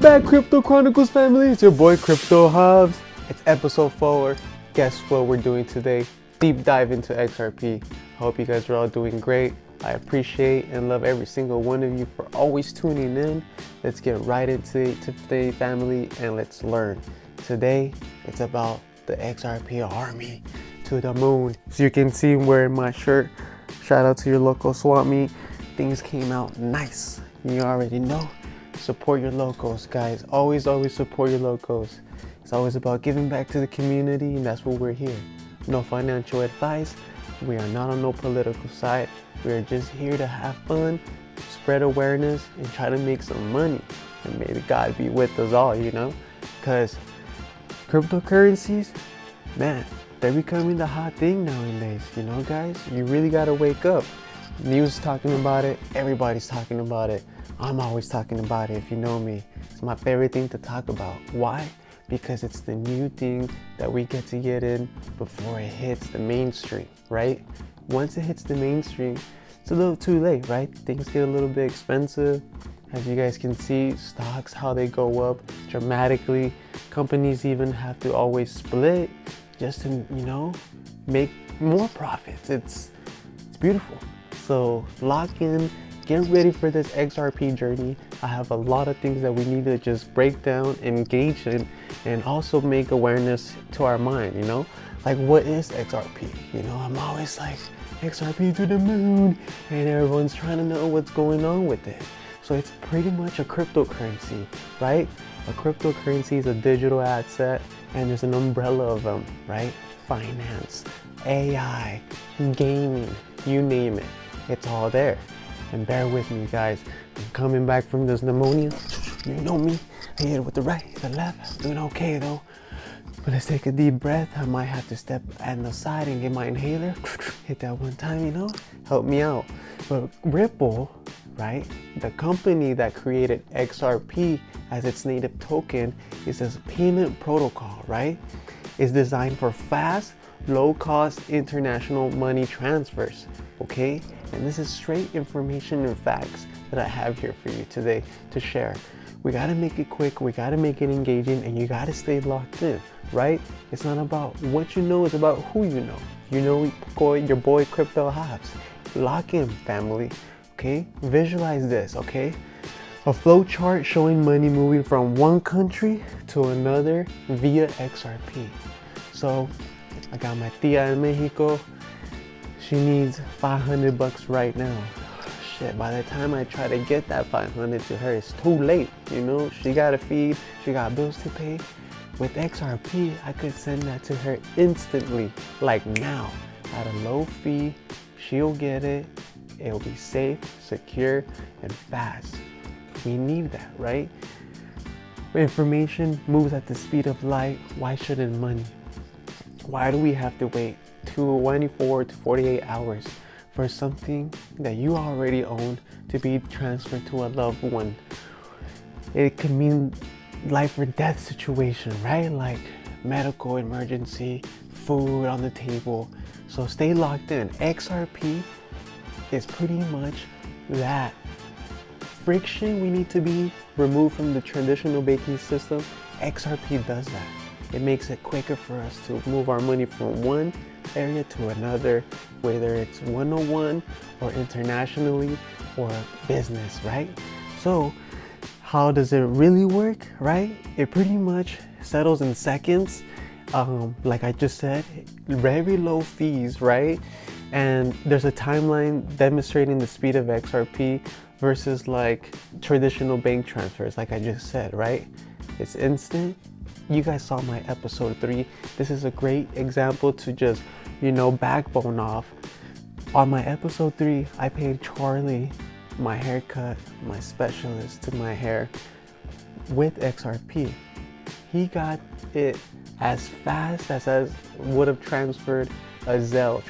back, Crypto Chronicles family. It's your boy Crypto Hobbs. It's episode 4. Guess what we're doing today? Deep dive into XRP. I hope you guys are all doing great. I appreciate and love every single one of you for always tuning in. Let's get right into it today, family, and let's learn. Today, it's about the XRP army to the moon. So you can see I'm wearing my shirt. Shout out to your local swap meet. Things came out nice. You already know. Support your locals, guys. Always support your locals. It's always about giving back to the community, and that's what we're here. No financial advice. We are not on no political side. We are just here to have fun, spread awareness, and try to make some money. And may God be with us all, you know? Because cryptocurrencies, man, they're becoming the hot thing nowadays, you know, guys? You really got to wake up. News talking about it. Everybody's talking about it. I'm always talking about it, if you know me. It's my favorite thing to talk about. Why? Because it's the new thing that we get to get in before it hits the mainstream, right? Once it hits the mainstream, it's a little too late, right? Things get a little bit expensive. As you guys can see, stocks, how they go up dramatically. Companies even have to always split just to, you know, make more profits. It's beautiful. So lock in. Get ready for this XRP journey. I have a lot of things that we need to just break down, engage in, and also make awareness to our mind, you know? Like, what is XRP? You know, I'm always like, XRP to the moon, and everyone's trying to know what's going on with it. So it's pretty much a cryptocurrency, right? A cryptocurrency is a digital asset, and there's an umbrella of them, right? Finance, AI, gaming, you name it. It's all there. And bear with me, guys. I'm coming back from this pneumonia. You know me. I hit it with the right, the left. Doing okay though. But let's take a deep breath. I might have to step on the side and get my inhaler. Hit that one time, you know. Help me out. But Ripple, right? The company that created XRP as its native token is a payment protocol, right? It's designed for fast, low-cost international money transfers, okay? And this is straight information and facts that I have here for you today to share. We gotta make it quick, we gotta make it engaging, and you gotta stay locked in, right? It's not about what you know, it's about who you know. You know your boy Crypto Hobbs. Lock in, family, okay? Visualize this, okay? A flow chart showing money moving from one country to another via XRP. So, I got my tia in Mexico. She needs $500 right now. Shit, by the time I try to get that 500 to her, it's too late, you know? She got to feed, she got bills to pay. With XRP, I could send that to her instantly, like now, at a low fee. She'll get it. It'll be safe, secure, and fast. We need that, right? Information moves at the speed of light. Why shouldn't money? Why do we have to wait 24 to 48 hours for something that you already own to be transferred to a loved one? It could mean life or death situation, right? Like medical emergency, food on the table. So stay locked in. XRP is pretty much that. Friction we need to be removed from the traditional banking system. XRP does that. It makes it quicker for us to move our money from one area to another, whether it's one-on-one or internationally or business, right? So how does it really work, right? It pretty much settles in seconds. Like I just said, very low fees, right? And there's a timeline demonstrating the speed of XRP versus like traditional bank transfers, like I just said, right? It's instant. You guys saw my episode 3. This is a great example to just, you know, backbone off. On my episode 3, I paid Charlie my haircut, my specialist to my hair with XRP. He got it as fast as would have transferred a Zelle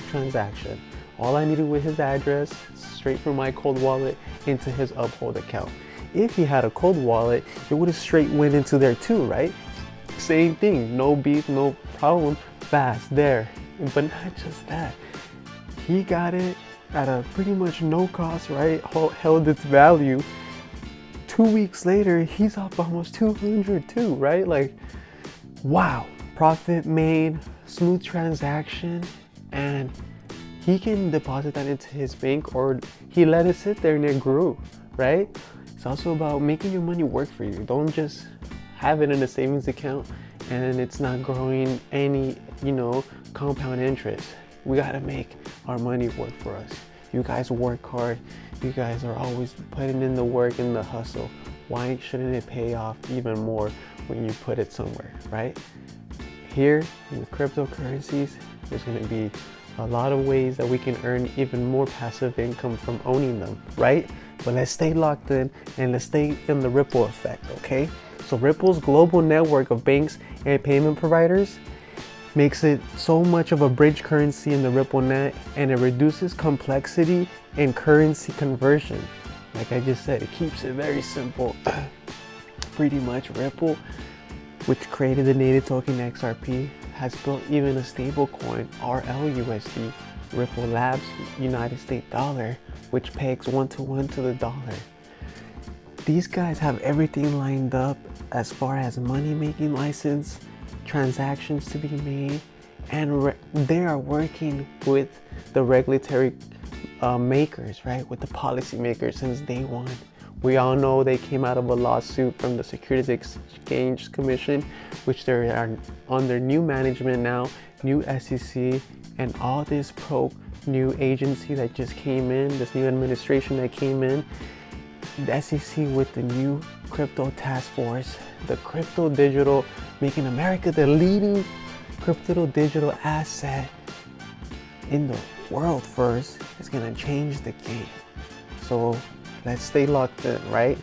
transaction. All I needed was his address, straight from my cold wallet into his Uphold account. If he had a cold wallet, it would have straight went into there too, right? Same thing, no beef, no problem, fast there. But not just that, he got it at a pretty much no cost, right? Held its value 2 weeks later, he's up almost 200 too, right? Like, wow, profit made, smooth transaction, and he can deposit that into his bank, or he let it sit there and it grew, right? It's also about making your money work for you. Don't just have it in a savings account and it's not growing any, compound interest. We gotta make our money work for us. You guys work hard. You guys are always putting in the work and the hustle. Why shouldn't it pay off even more when you put it somewhere, right? Here with cryptocurrencies, there's gonna be a lot of ways that we can earn even more passive income from owning them, right? But let's stay locked in and let's stay in the Ripple effect, okay? So Ripple's global network of banks and payment providers makes it so much of a bridge currency in the Ripple net, and it reduces complexity in currency conversion. Like I just said, it keeps it very simple. Pretty much Ripple, which created the native token XRP, has built even a stable coin, RLUSD, Ripple Labs United States dollar, which pegs 1-to-1 to the dollar. These guys have everything lined up as far as money making license, transactions to be made, and they are working with the regulatory makers, right? With the policy makers since day one. We all know they came out of a lawsuit from the Securities Exchange Commission, which they are under new management now, new SEC, and all this new agency that just came in, this new administration that came in, the SEC with the new crypto task force, the crypto digital, making America the leading crypto digital asset in the world first, is gonna change the game. So let's stay locked in, right?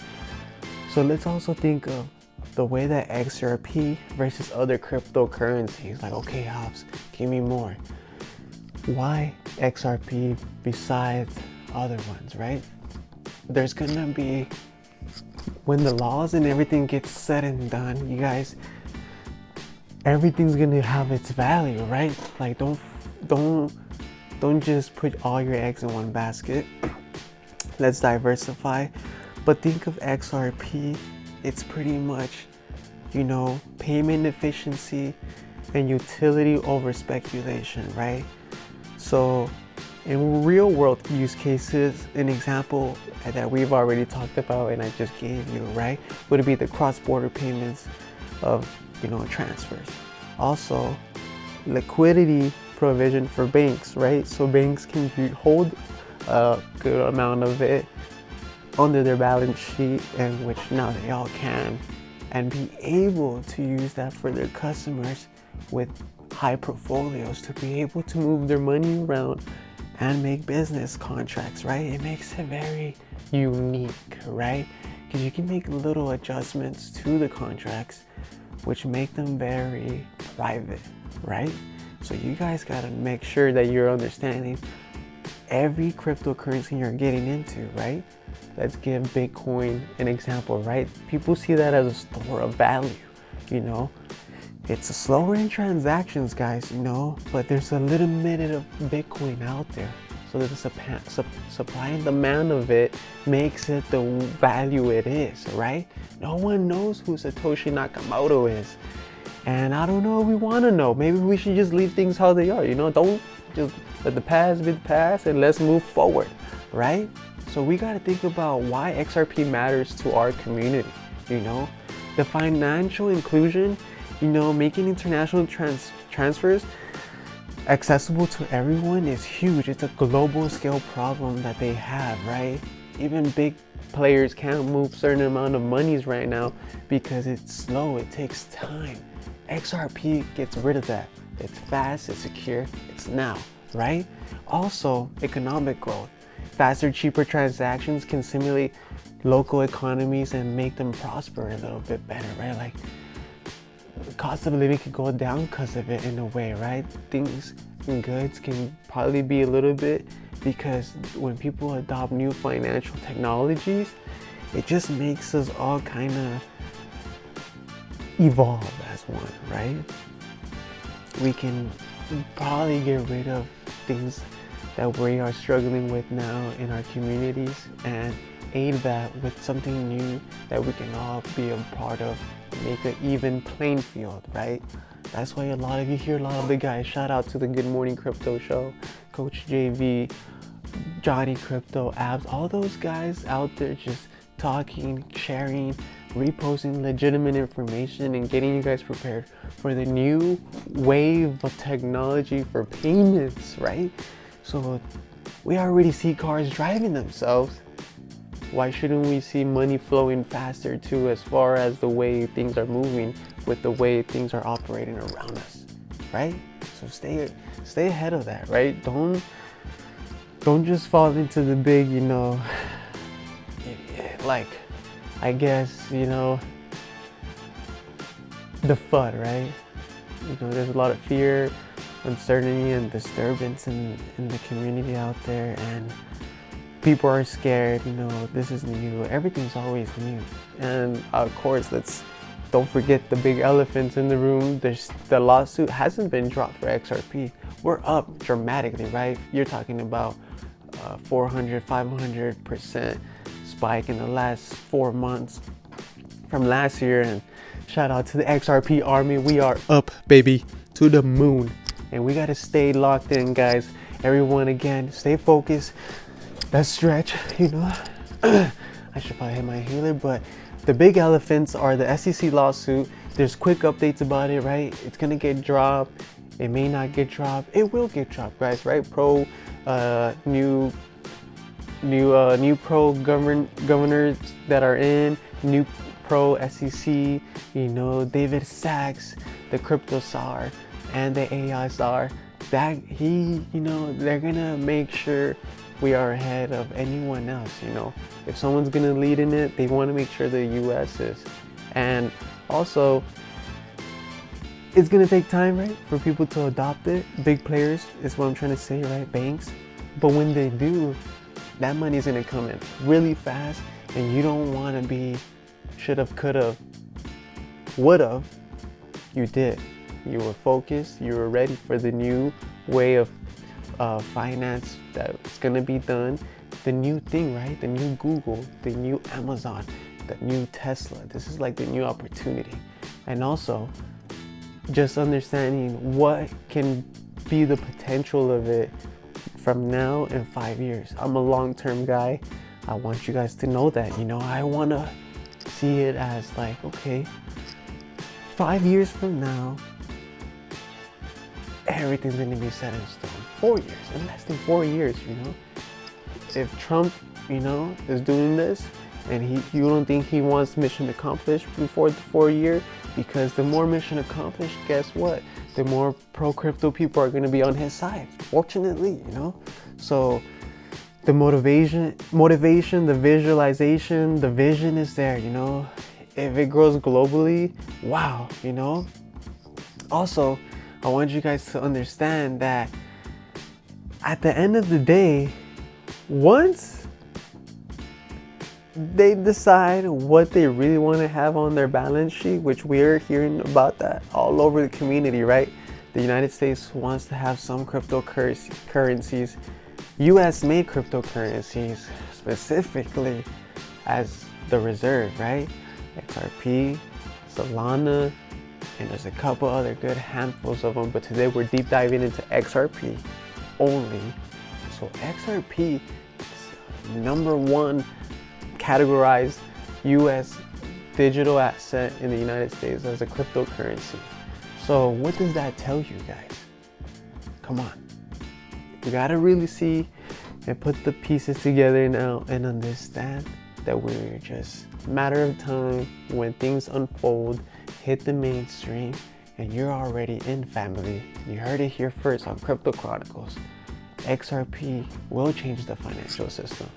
So let's also think of the way that XRP versus other cryptocurrencies, like, okay, Hobbs, give me more. Why XRP besides other ones, right? There's gonna be, when the laws and everything gets said and done, you guys, everything's gonna have its value, right? Like, don't just put all your eggs in one basket. Let's diversify. But think of XRP, it's pretty much, payment efficiency and utility over speculation, right? So in real world use cases, an example that we've already talked about and I just gave you, right, would be the cross-border payments of, transfers. Also, liquidity provision for banks, right? So banks can hold a good amount of it under their balance sheet, and which now they all can, and be able to use that for their customers with high portfolios to be able to move their money around and make business contracts, right? It makes it very unique, right? Because you can make little adjustments to the contracts which make them very private, right? So you guys gotta make sure that you're understanding every cryptocurrency you're getting into, right? Let's give Bitcoin an example, right? People see that as a store of value, It's slower in transactions, guys, but there's a little bit of Bitcoin out there. So the supply and demand of it makes it the value it is, right? No one knows who Satoshi Nakamoto is. And I don't know if we want to know. Maybe we should just leave things how they are, Don't just let the past be the past and let's move forward, right? So we got to think about why XRP matters to our community, The financial inclusion, making international transfers accessible to everyone is huge. It's a global scale problem that they have, right? Even big players can't move certain amount of monies right now because it's slow, it takes time. XRP gets rid of that. It's fast, it's secure, it's now, right? Also, economic growth. Faster, cheaper transactions can simulate local economies and make them prosper a little bit better, right? Like, the cost of living could go down because of it in a way, right? Things and goods can probably be a little bit, because when people adopt new financial technologies, it just makes us all kind of evolve as one, right? We can probably get rid of things that we are struggling with now in our communities, and aid that with something new that we can all be a part of, make an even playing field, right? That's why you hear a lot of the guys, shout out to the Good Morning Crypto Show, Coach JV, Johnny Crypto, Abs, all those guys out there just talking, sharing, reposting legitimate information and getting you guys prepared for the new wave of technology for payments, right? So we already see cars driving themselves. Why shouldn't we see money flowing faster too, as far as the way things are moving with the way things are operating around us, right? So stay ahead of that, right? Don't just fall into the big, like, I guess, the FUD, right? There's a lot of fear, uncertainty, and disturbance in the community out there, and people are scared. This is new. Everything's always new. And of course, don't forget the big elephants in the room. The lawsuit hasn't been dropped for XRP. We're up dramatically, right? You're talking about 400, 500% spike in the last 4 months from last year. And shout out to the XRP army. We are up, baby, to the moon. And we got to stay locked in, guys. Everyone, again, stay focused. That stretch, I should probably hit my inhaler, but the big elephants are the SEC lawsuit. There's quick updates about it, right? It's gonna get dropped. It may not get dropped. It will get dropped, guys, right? New pro governors that are in, new pro SEC, David Sachs, the crypto czar, and the AI czar. They're gonna make sure we are ahead of anyone else. If someone's gonna lead in it, they want to make sure the US is. And also, it's gonna take time, right, for people to adopt it. Big players is what I'm trying to say, right? Banks. But when they do, that money's gonna come in really fast, and you don't want to be should've, could've, would've. You did. You were focused. You were ready for the new way of finance that's gonna be done. The new thing, right? The new Google, the new Amazon, the new Tesla. This is like the new opportunity. And also, just understanding what can be the potential of it from now and 5 years. I'm a long-term guy. I want you guys to know that. I want to see it as like, okay, 5 years from now, everything's going to be set in stone. 4 years, in less than 4 years, If Trump, is doing this, and you don't think he wants mission accomplished before the 4 year, because the more mission accomplished, guess what? The more pro-crypto people are going to be on his side, fortunately, So the motivation, the visualization, the vision is there, If it grows globally, wow, Also, I want you guys to understand that at the end of the day, once they decide what they really want to have on their balance sheet, which we're hearing about that all over the community, right? The United States wants to have some cryptocurrencies, US-made cryptocurrencies, specifically as the reserve, right? XRP, Solana, and there's a couple other good handfuls of them, but today we're deep diving into XRP only. So XRP is number one categorized US digital asset in the United States as a cryptocurrency. So what does that tell you guys? Come on. You gotta really see and put the pieces together now and understand that we're just a matter of time when things unfold, hit the mainstream, and you're already in, family. You heard it here first on Crypto Chronicles. XRP will change the financial system.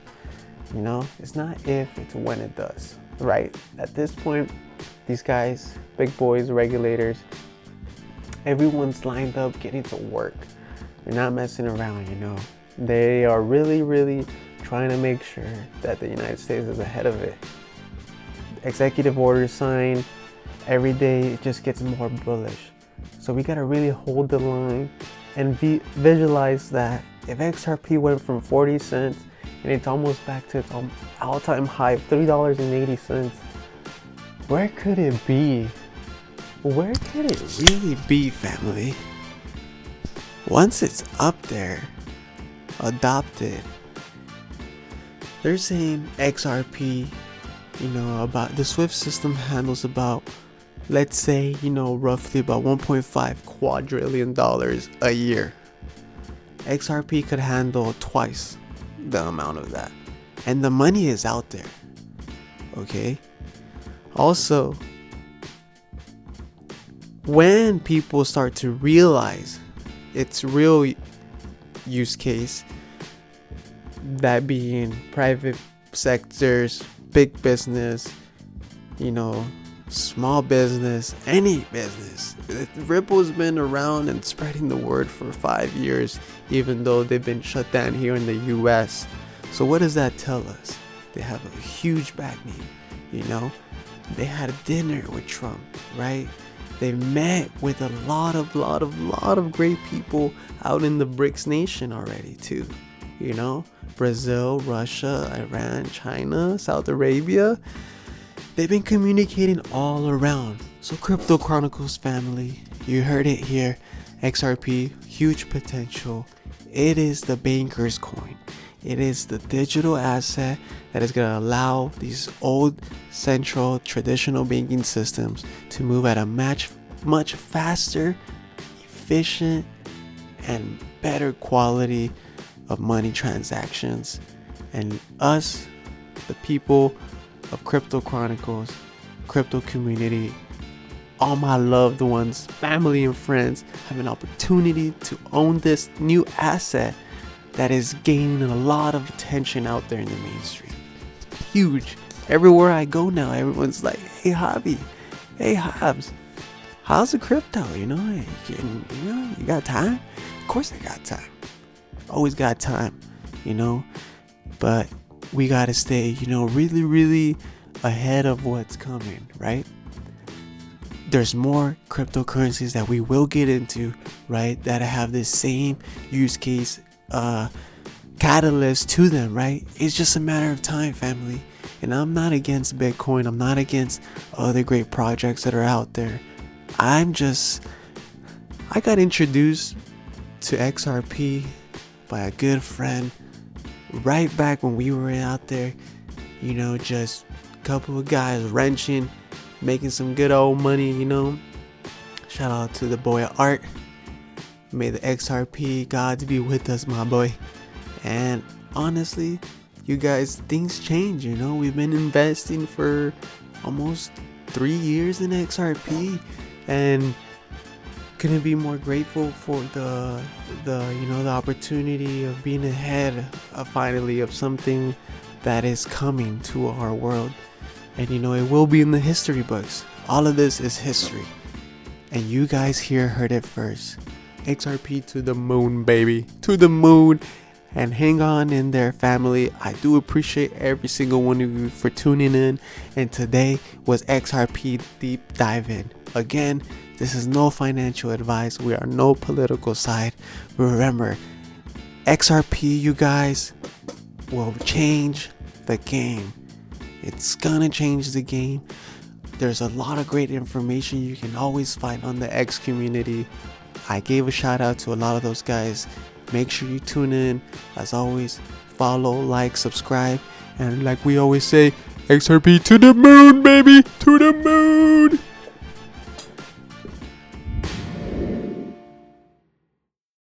It's not if, it's when it does, right? At this point, these guys, big boys, regulators, everyone's lined up getting to work. They're not messing around, They are really, really trying to make sure that the United States is ahead of it. Executive orders signed, every day it just gets more bullish. So we gotta really hold the line and visualize that if XRP went from 40 cents and it's almost back to its all-time high of $3.80. Where could it be? Where could it really be, family? Once it's up there, adopted, they're saying XRP, about the Swift system handles about, let's say, roughly about $1.5 quadrillion a year. XRP could handle twice the amount of that. And the money is out there. Okay? Also, when people start to realize its real use case, that being private sectors, big business, small business, any business. Ripple's been around and spreading the word for 5 years, even though they've been shut down here in the US. So what does that tell us? They have a huge backing, They had a dinner with Trump, right? They met with a lot of great people out in the BRICS nation already too. Brazil, Russia, Iran, China, South Arabia. They've been communicating all around. So Crypto Chronicles family, you heard it here. XRP, huge potential. It is the banker's coin. It is the digital asset that is going to allow these old central traditional banking systems to move at a much faster, efficient, and better quality of money transactions. And us, the people of Crypto Chronicles, crypto community, all my loved ones, family and friends have an opportunity to own this new asset that is gaining a lot of attention out there in the mainstream. Huge. Everywhere I go now, everyone's like, hey Javi, hey Hobbs, how's the crypto? You got time? Of course I got time. Always got time, but we got to stay, really ahead of what's coming, right? There's more cryptocurrencies that we will get into, right, that have this same use case catalyst to them, right? It's just a matter of time, family. And I'm not against Bitcoin. I'm not against other great projects that are out there. I got introduced to XRP by a good friend right back when we were out there, just a couple of guys wrenching, making some good old money, Shout out to the boy Art. May the XRP gods be with us, my boy. And honestly, you guys, things change, We've been investing for almost 3 years in XRP, and couldn't be more grateful for the opportunity of being ahead of finally of something that is coming to our world. And it will be in the history books. All of this is history, and you guys here heard it first. XRP to the moon, baby, to the moon. And hang on in there, family. I do appreciate every single one of you for tuning in. And today was XRP Deep Dive in. Again, this is no financial advice. We are no political side. Remember, XRP, you guys, will change the game. It's gonna change the game. There's a lot of great information you can always find on the X community. I gave a shout out to a lot of those guys. Make sure you tune in. As always, follow, like, subscribe, and like we always say, XRP to the moon, baby, to